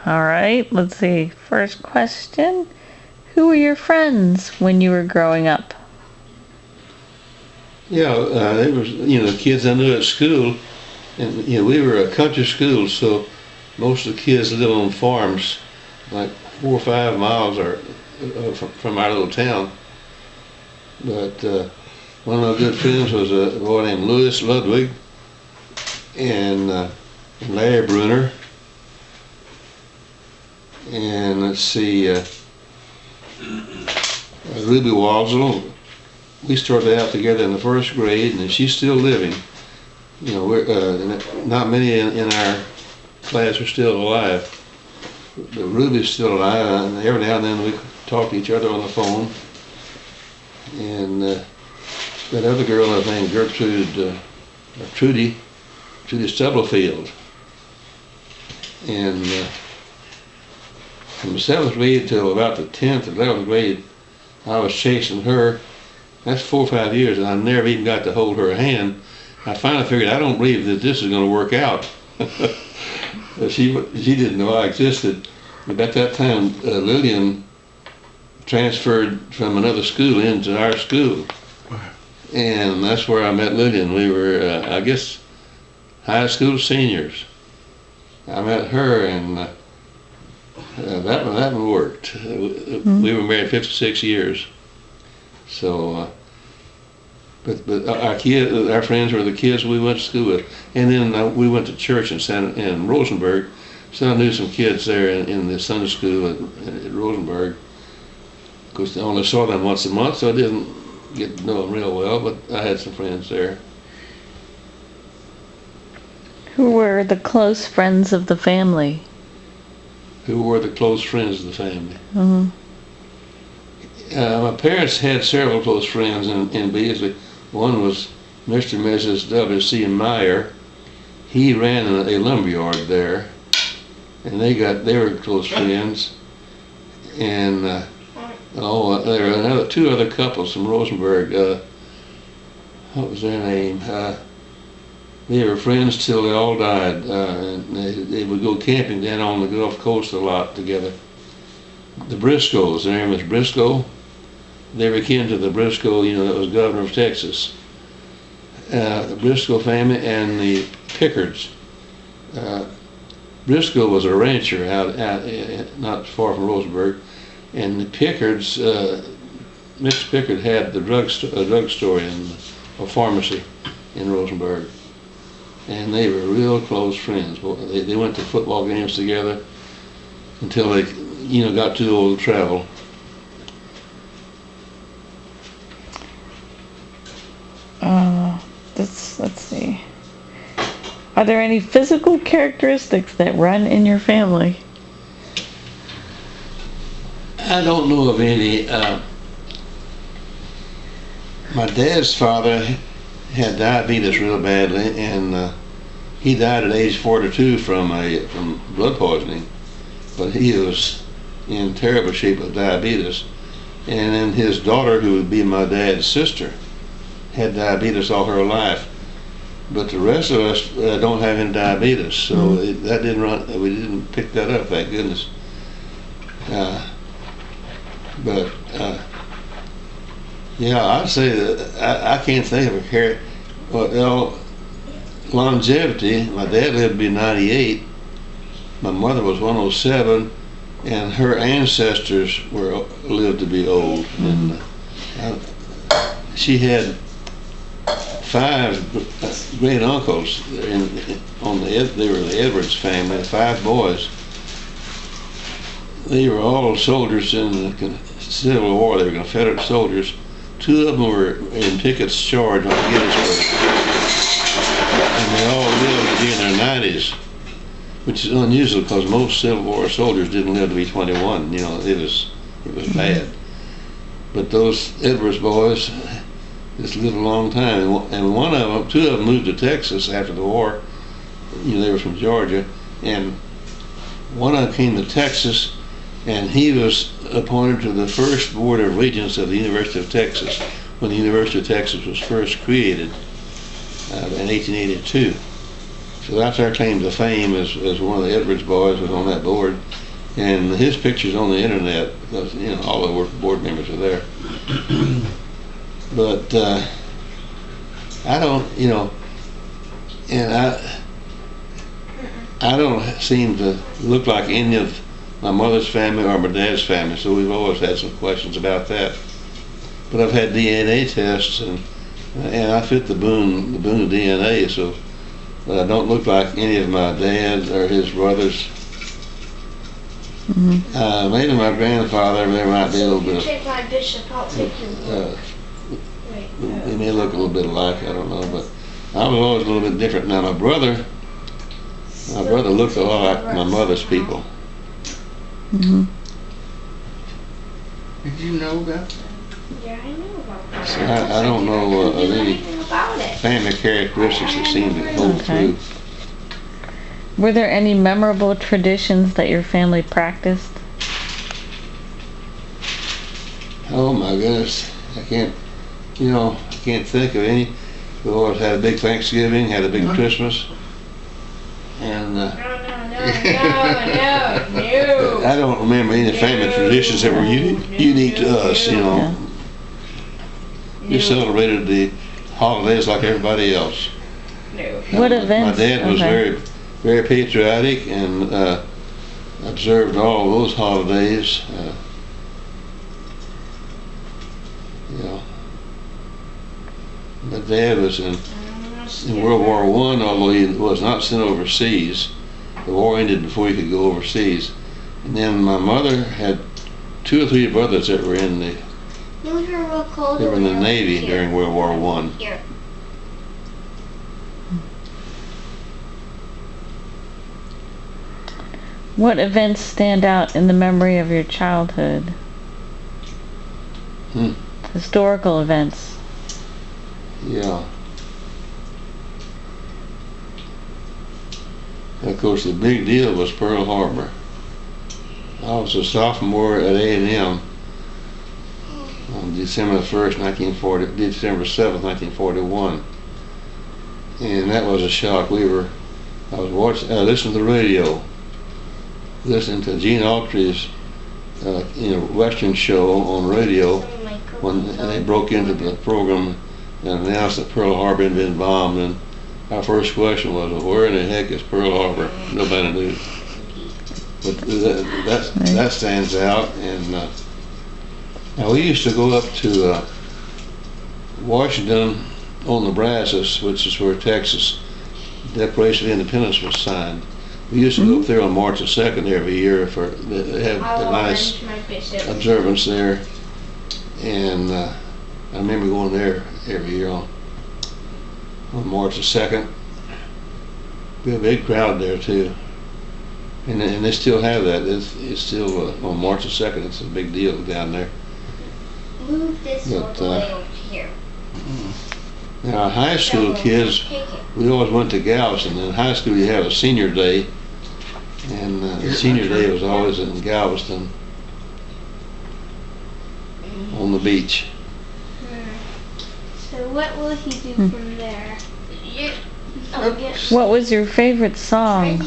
All right, let's see. First question. Who were your friends when you were growing up? Yeah, it was, the kids I knew at school, and, we were a country school, so most of the kids lived on farms, like 4 or 5 miles from our little town. But one of my good friends was a boy named Louis Ludwig and Larry Brunner. And let's see, Ruby Walsall. We started out together in the first grade, and she's still living. Not many in our class are still alive, but Ruby's still alive, and every now and then we talk to each other on the phone. And that other girl, I think, Trudy Stubblefield. And from the 7th grade till about the 10th or 11th grade, I was chasing her. That's 4 or 5 years, and I never even got to hold her hand. I finally figured, I don't believe that this is going to work out. She didn't know I existed. But at that time, Lillian transferred from another school into our school. And that's where I met Lillian. We were, I guess, high school seniors. I met her, and that one worked. We were married 56 years. So, but our friends were the kids we went to school with, and then we went to church in Rosenberg. So I knew some kids there in the Sunday school at Rosenberg. Of course, I only saw them once a month, so I didn't get to know them real well. But I had some friends there. Who were the close friends of the family? Who were the close friends of the family? Mm-hmm. My parents had several close friends in Beasley. One was Mr. and Mrs. W.C. Meyer. He ran a lumberyard there, and they were close friends. And there were two other couples from Rosenberg. What was their name? They were friends till they all died. And they would go camping down on the Gulf Coast a lot together. The Briscoes, their name was Briscoe. They were kin to the Briscoe, that was governor of Texas. The Briscoe family and the Pickards. Briscoe was a rancher out not far from Rosenberg, and the Pickards, Mr. Pickard had a drugstore and a pharmacy in Rosenberg, and they were real close friends. They went to football games together until they, got too old to travel. Let's see. Are there any physical characteristics that run in your family? I don't know of any. My dad's father had diabetes real badly, and he died at age 42 from blood poisoning. But he was in terrible shape with diabetes. And then his daughter, who would be my dad's sister, had diabetes all her life. But the rest of us don't have any diabetes, so that didn't run. We didn't pick that up, thank goodness. I'd say that I can't think of a character. Well, longevity. My dad lived to be 98. My mother was 107, and her ancestors lived to be old. And she had 5 great uncles. They were the Edwards family, 5 boys. They were all soldiers in the Civil War. They were Confederate soldiers. 2 of them were in Pickett's charge on Gettysburg, and they all lived to be in their 90s, which is unusual because most Civil War soldiers didn't live to be 21. It was bad. But those Edwards boys just lived a long time, and 2 of them moved to Texas after the war. They were from Georgia, and one of them came to Texas, and he was appointed to the first Board of Regents of the University of Texas when the University of Texas was first created in 1882. So that's our claim to fame as one of the Edwards boys was on that board. And his picture's on the internet because, you know, all the board members are there. But I don't, you know, and I don't seem to look like any of my mother's family or my dad's family, so we've always had some questions about that. But I've had DNA tests, and I fit the Boone DNA, so but I don't look like any of my dad or his brothers. Mm-hmm. Maybe my grandfather, there might be a little bit of. Take my bishop, I'll take your They may look a little bit alike, I don't know, but I was always a little bit different. Now my brother looked a lot like my mother's people. Mm-hmm. Did you know about that? Yeah, I know about that. So I don't know of any Anything about it. family characteristics that seem to hold Okay. true. Were there any memorable traditions that your family practiced? Oh my goodness, I can't think of any. We always had a big Thanksgiving, had a big Christmas, and No. I don't remember any family traditions that were unique to us. You know, Yeah. we celebrated the holidays like everybody else. What My events? dad was Okay. very patriotic and observed all those holidays. You know, my dad was in World War I, although he was not sent overseas. The war ended before he could go overseas. And then my mother had 2 or 3 brothers that were in the Move your real cold they were in the over Navy here. during World War I. Here. What events stand out in the memory of your childhood? Historical events. Yeah. And of course, the big deal was Pearl Harbor. I was a sophomore at A&M on December 1st, December 7th, 1941. And that was a shock. I was listening to the radio, listening to Gene Autry's Western show on radio when they broke into the program and announced that Pearl Harbor had been bombed. And our first question was, well, where in the heck is Pearl Harbor? Nobody knew. But that stands out. And now we used to go up to Washington on Nebraska, which is where Texas Declaration of Independence was signed. We used to go up there on March the 2nd every year they have a nice observance there. And I remember going there every year on March the 2nd. We had a big crowd there too. And they still have that. It's still on March the 2nd. It's a big deal down there. Move this all the way over here. Now, our high school kids, we always went to Galveston. In high school, you have a senior day, and the senior day was always in Galveston on the beach. So what will he do from there? What was your favorite song?